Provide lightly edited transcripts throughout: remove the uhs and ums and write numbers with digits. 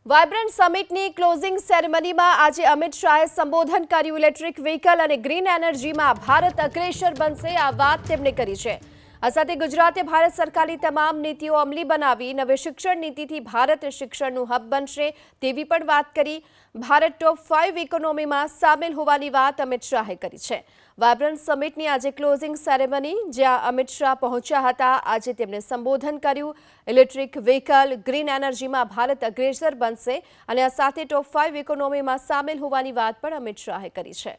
Vibrant સમિટની closing સેરેમનીમાં આજે અમિત શાહે સંબોધન કર્યું। ઇલેક્ટ્રિક વ્હીકલ અને ગ્રીન એનર્જીમાં ભારત અગ્રેસર બનશે, આ વાત તેમણે કરી છે। આ સાથે ગુજરાતે ભારત સરકારની તમામ નીતિઓ અમલી બનાવી નવી શિક્ષણ નીતિથી ભારત શિક્ષણનું હબ બનશે તેવી પણ વાત કરી। ભારત ટોપ 5 ઇકોનોમીમાં સામેલ હોવાની વાત અમિત શાહે કરી છે। વાયબ્રન્ટ સમિટની આજે ક્લોઝિંગ સેરેમની જ્યાં અમિત શાહ પહોંચ્યા હતા, આજે તેમણે સંબોધન કર્યું। ઇલેક્ટ્રિક વ્હીકલ, ગ્રીન એનર્જીમાં ભારત અગ્રેસર બનશે અને આ સાથે ટોપ 5 ઇકોનોમીમાં સામેલ હોવાની વાત પણ અમિત શાહે કરી છે।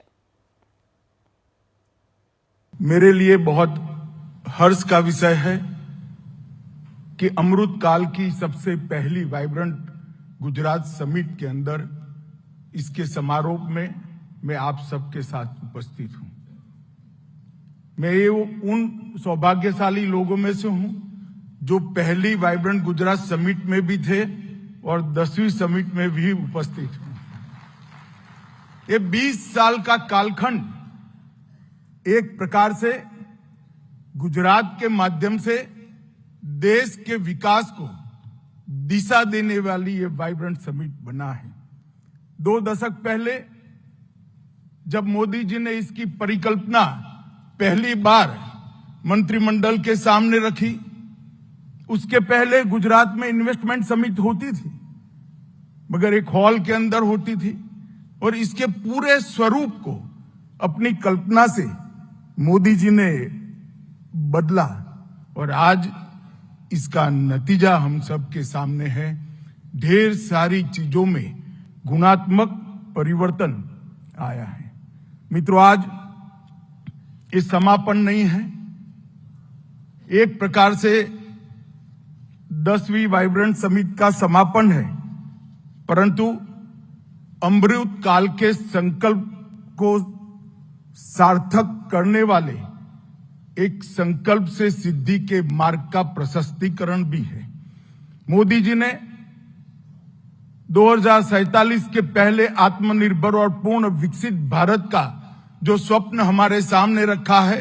मेरे लिए बहुत हर्ष का विषय है कि अमृत काल की सबसे पहली वाइब्रेंट गुजरात समिट के अंदर इसके समारोह में मैं आप सबके साथ उपस्थित हूं। मैं ये उन सौभाग्यशाली लोगों में से हूं जो पहली वाइब्रेंट गुजरात समिट में भी थे और 10वीं समिट में भी उपस्थित हूं। ये 20 साल का कालखंड एक प्रकार से गुजरात के माध्यम से देश के विकास को दिशा देने वाली ये वाइब्रेंट समिट बना है। 2 दशक पहले जब मोदी जी ने इसकी परिकल्पना पहली बार मंत्रिमंडल के सामने रखी, उसके पहले गुजरात में इन्वेस्टमेंट समिट होती थी, मगर एक हॉल के अंदर होती थी और इसके पूरे स्वरूप को अपनी कल्पना से मोदी जी ने बदला और आज इसका नतीजा हम सबके सामने है। ढेर सारी चीजों में गुणात्मक परिवर्तन आया है। मित्रों, आज ये समापन नहीं है, एक प्रकार से 10वीं वाइब्रेंट समिट का समापन है, परंतु अमृत काल के संकल्प को सार्थक करने वाले एक संकल्प से सिद्धि के मार्ग का प्रशस्तीकरण भी है। मोदी जी ने 2047 के पहले आत्मनिर्भर और पूर्ण विकसित भारत का जो स्वप्न हमारे सामने रखा है,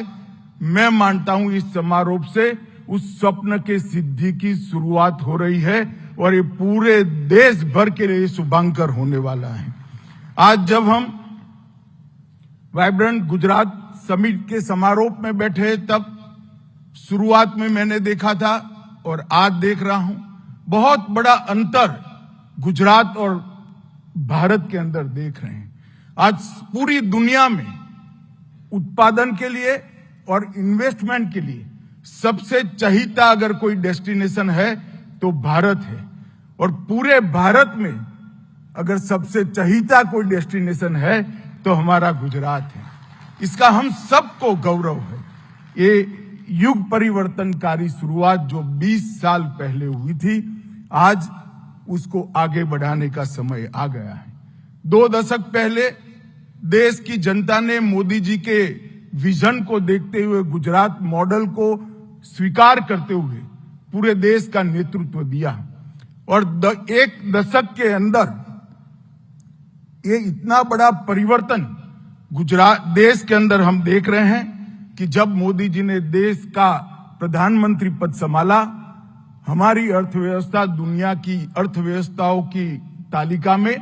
मैं मानता हूं इस समारोह से उस स्वप्न के सिद्धि की शुरुआत हो रही है और ये पूरे देश भर के लिए शुभांकर होने वाला है। आज जब हम वाइब्रेंट गुजरात समिट के समारोह में बैठे, तब शुरुआत में मैंने देखा था और आज देख रहा हूं, बहुत बड़ा अंतर गुजरात और भारत के अंदर देख रहे हैं। आज पूरी दुनिया में उत्पादन के लिए और इन्वेस्टमेंट के लिए सबसे चहीता अगर कोई डेस्टिनेशन है तो भारत है, और पूरे भारत में अगर सबसे चहीता कोई डेस्टिनेशन है तो हमारा गुजरात है। इसका हम सबको गौरव है। ये युग परिवर्तनकारी शुरुआत जो 20 साल पहले हुई थी, आज उसको आगे बढ़ाने का समय आ गया है। 2 दशक पहले देश की जनता ने मोदी जी के विजन को देखते हुए, गुजरात मॉडल को स्वीकार करते हुए पूरे देश का नेतृत्व दिया और 1 दशक के अंदर ये इतना बड़ा परिवर्तन गुजरात देश के अंदर हम देख रहे हैं कि जब मोदी जी ने देश का प्रधानमंत्री पद संभाला, हमारी अर्थव्यवस्था दुनिया की अर्थव्यवस्थाओं की तालिका में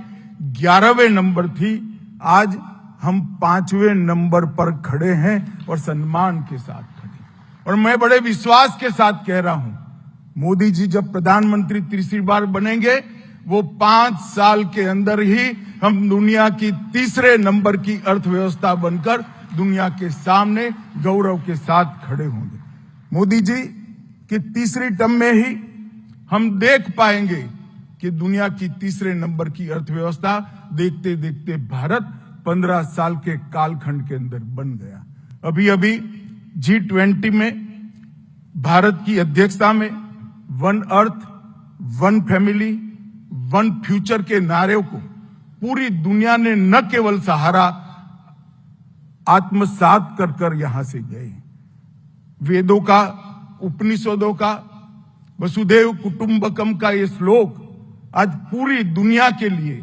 11वें नंबर थी। आज हम 5वें नंबर पर खड़े हैं और सम्मान के साथ खड़े। और मैं बड़े विश्वास के साथ कह रहा हूं, मोदी जी जब प्रधानमंत्री तीसरी बार बनेंगे, वो 5 साल के अंदर ही हम दुनिया की 3रे नंबर की अर्थव्यवस्था बनकर दुनिया के सामने गौरव के साथ खड़े होंगे। मोदी जी की 3री टर्म में ही हम देख पाएंगे कि दुनिया की 3रे नंबर की अर्थव्यवस्था देखते देखते भारत 15 साल के कालखंड के अंदर बन गया। अभी अभी G20 में भारत की अध्यक्षता में one earth, one family, one future के नारे को पूरी दुनिया ने न केवल सहारा आत्मसात कर यहां से गए। वेदों का, उपनिषदों का, वसुधैव कुटुंबकम का ये श्लोक आज पूरी दुनिया के लिए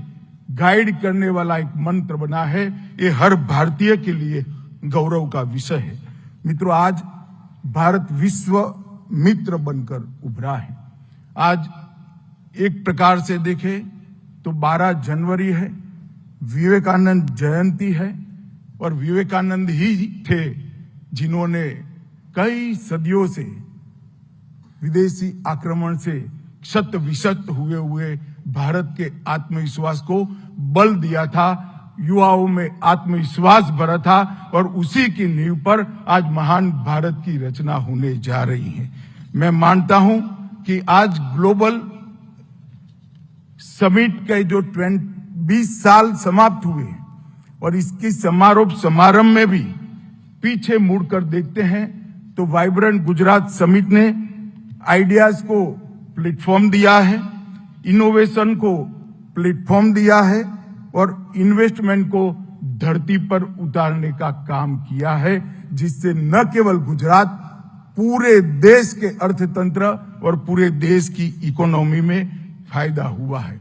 गाइड करने वाला एक मंत्र बना है। ये हर भारतीय के लिए गौरव का विषय है। मित्रों, आज भारत विश्व मित्र बनकर उभरा है। आज एक प्रकार से देखें तो 12 जनवरी है, विवेकानंद जयंती है और विवेकानंद ही थे जिन्होंने कई सदियों से विदेशी आक्रमण से क्षत विक्षत हुए भारत के आत्मविश्वास को बल दिया था, युवाओं में आत्मविश्वास भरा था और उसी की नींव पर आज महान भारत की रचना होने जा रही है। मैं मानता हूं कि आज ग्लोबल समिट के जो 20 साल समाप्त हुए और इसकी समारोह में भी पीछे मुड़कर देखते हैं तो वाइब्रेंट गुजरात समिट ने आइडियाज को प्लेटफॉर्म दिया है, इनोवेशन को प्लेटफॉर्म दिया है और इन्वेस्टमेंट को धरती पर उतारने का काम किया है, जिससे न केवल गुजरात पूरे देश के अर्थतंत्र और पूरे देश की इकोनॉमी में फायदा हुआ है।